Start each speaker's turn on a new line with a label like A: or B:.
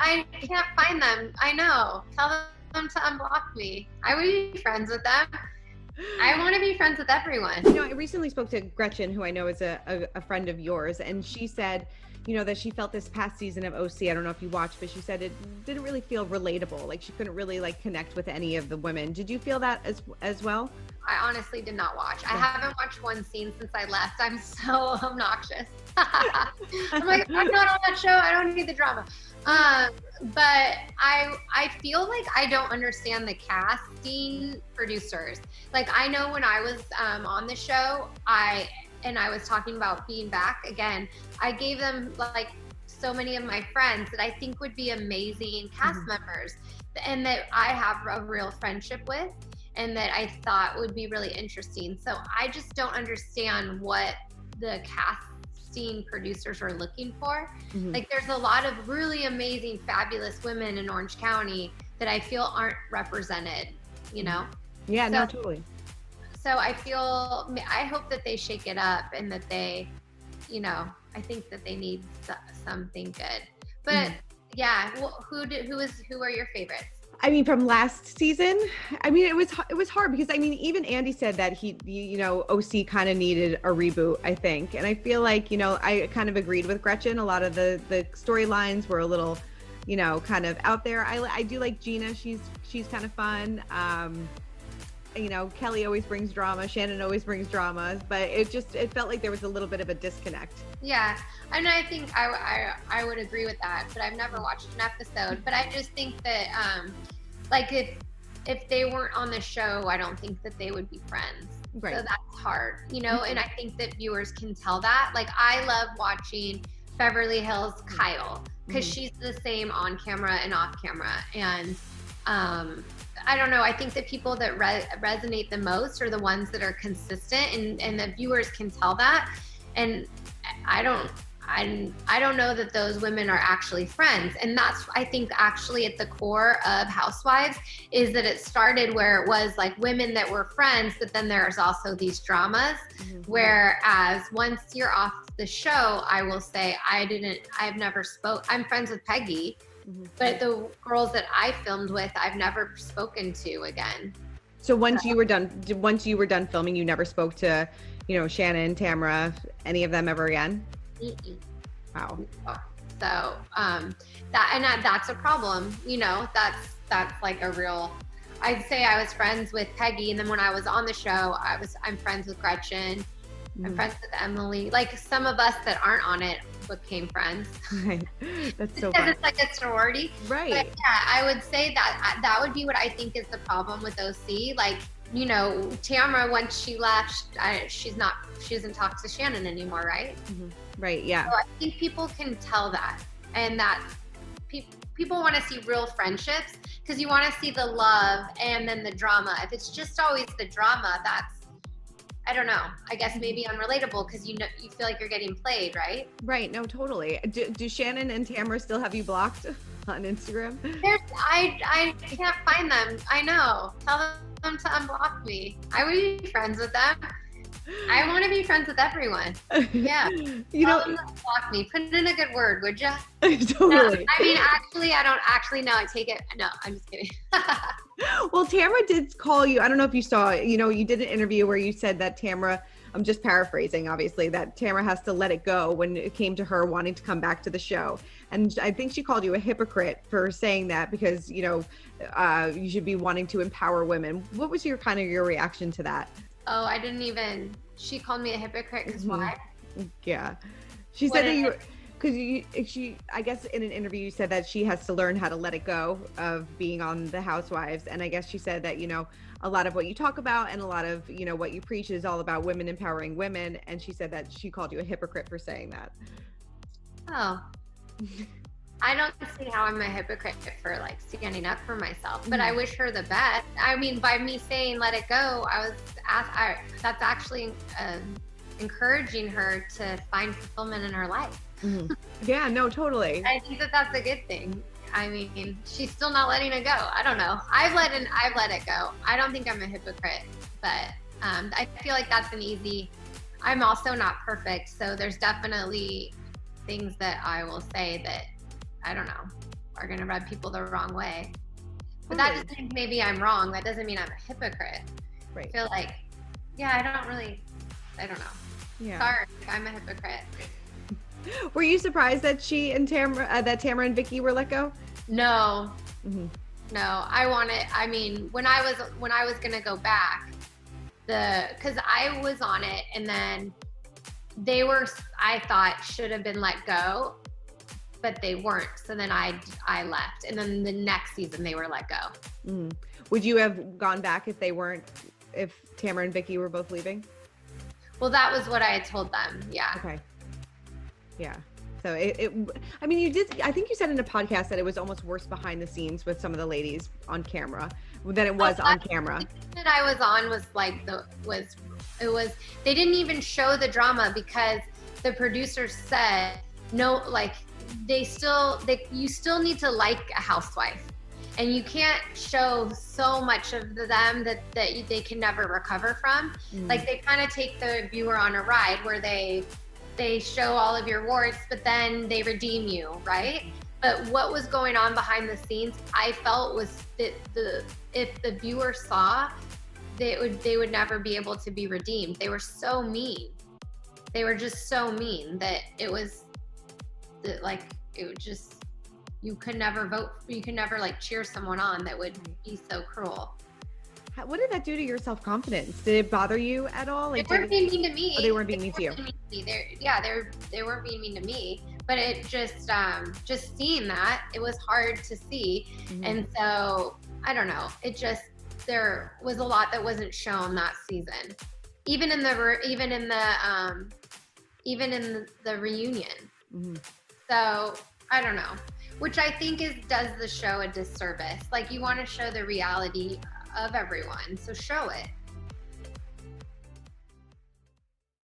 A: I can't find them. I know. Tell them to unblock me. I would be friends with them. I want to be friends with everyone.
B: You know, I recently spoke to Gretchen, who I know is a friend of yours, and she said, you know, that she felt this past season of OC, I don't know if you watched, but she said it didn't really feel relatable. Like she couldn't really like connect with any of the women. Did you feel that as well?
A: I honestly did not watch. I haven't watched one scene since I left. I'm so obnoxious. I'm like, I'm not on that show. I don't need the drama. But I feel like I don't understand the casting producers. Like I know when I was on the show, I was talking about being back again, I gave them like so many of my friends that I think would be amazing cast members and that I have a real friendship with and that I thought would be really interesting. So I just don't understand what the casting producers are looking for. Like there's a lot of really amazing, fabulous women in Orange County that I feel aren't represented, you know?
B: Yeah, no, totally.
A: So I hope that they shake it up and that they, you know, I think that they need something good. But yeah, who are your favorites?
B: I mean, from last season, I mean, it was hard because I mean, even Andy said that you know, OC kind of needed a reboot, I think. And I feel like, you know, I kind of agreed with Gretchen. A lot of the storylines were a little, you know, kind of out there. I do like Jeana. She's kind of fun. You know, Kelly always brings drama. Shannon always brings drama, but it felt like there was a little bit of a disconnect.
A: Yeah, and I think I would agree with that, but I've never watched an episode. But I just think that like if they weren't on the show, I don't think that they would be friends. Right. So that's hard, you know. And I think that viewers can tell that. Like I love watching Beverly Hills Kyle because she's the same on camera and off camera, and I don't know. I think the people that resonate the most are the ones that are consistent, and the viewers can tell that. And I don't know that those women are actually friends. And that's, I think, actually at the core of Housewives is that it started where it was like women that were friends, but then there's also these dramas. Whereas once you're off the show, I will say I'm friends with Peggy. But the girls that I filmed with, I've never spoken to again.
B: So once you were done filming, you never spoke to, you know, Shannon, Tamra, any of them ever again? Wow.
A: So that's a problem. You know, that's like a real. I'd say I was friends with Peggy, and then when I was on the show, I'm friends with Gretchen. I'm friends with Emily. Like some of us that aren't on it became friends. Right.
B: That's so
A: because it's like a sorority.
B: Right.
A: But yeah, I would say that would be what I think is the problem with OC. Like, you know, Tamra, once she left, she doesn't talk to Shannon anymore, right?
B: Right, yeah.
A: So I think people can tell that, and that people want to see real friendships because you want to see the love and then the drama. If it's just always the drama, that's, I don't know. I guess maybe unrelatable because you feel like you're getting played, right?
B: Right. No, totally. Do Shannon and Tamra still have you blocked on Instagram?
A: I can't find them. I know. Tell them to unblock me. I would be friends with them. I want to be friends with everyone. Yeah.
B: You know,
A: block me. Put in a good word, would you?
B: Totally.
A: No, I mean, actually, I don't actually know. I take it. No, I'm just kidding.
B: Well, Tamra did call you. I don't know if you saw, you know, you did an interview where you said that Tamra, I'm just paraphrasing, obviously, that Tamra has to let it go when it came to her wanting to come back to the show. And I think she called you a hypocrite for saying that because, you know, you should be wanting to empower women. What was your reaction to that?
A: Oh, I didn't even, she called me a hypocrite because why?
B: Yeah. She said that because I guess in an interview you said that she has to learn how to let it go of being on the Housewives. And I guess she said that, you know, a lot of what you talk about and a lot of, you know, what you preach is all about women empowering women. And she said that she called you a hypocrite for saying that.
A: Oh. I don't see how I'm a hypocrite for like standing up for myself, but I wish her the best. I mean, by me saying let it go, that's actually encouraging her to find fulfillment in her life.
B: Yeah, no, totally.
A: I think that that's a good thing. I mean, she's still not letting it go. I don't know. I've let it go. I don't think I'm a hypocrite, but I feel like that's I'm also not perfect. So there's definitely things that I will say that, I don't know. are gonna rub people the wrong way. But that just means maybe I'm wrong. That doesn't mean I'm a hypocrite.
B: Right.
A: I feel like, I don't know.
B: Yeah.
A: Sorry, I'm a hypocrite.
B: Were you surprised that Tamra and Vicky were let go?
A: No. Mm-hmm. No, I mean, when I was gonna go back, cause I was on it, and then I thought should have been let go, but they weren't. So then I left, and then the next season they were let go.
B: Mm. Would you have gone back if Tamra and Vicky were both leaving?
A: Well, that was what I had told them. Yeah.
B: Okay. Yeah. So I mean, I think you said in a podcast that it was almost worse behind the scenes with some of the ladies on camera than it was on camera.
A: The that I was on was like, they didn't even show the drama because the producers said, no, like you still need to like a housewife. And you can't show so much of them that they can never recover from. Mm. Like they kind of take the viewer on a ride where they show all of your warts, but then they redeem you, right? But what was going on behind the scenes, I felt was that if the viewer saw, they would never be able to be redeemed. They were so mean. They were just so mean that you could never vote. You could never like cheer someone on that would be so cruel.
B: What did that do to your self-confidence? Did it bother you at all? Like,
A: they weren't being mean to me.
B: Oh, they weren't being mean to you.
A: They weren't being mean to me. But it just seeing that, it was hard to see. Mm-hmm. And so I don't know. There was a lot that wasn't shown that season, even in the reunion. Mm-hmm. So I don't know, which I think does the show a disservice. Like you want to show the reality of everyone, so show it.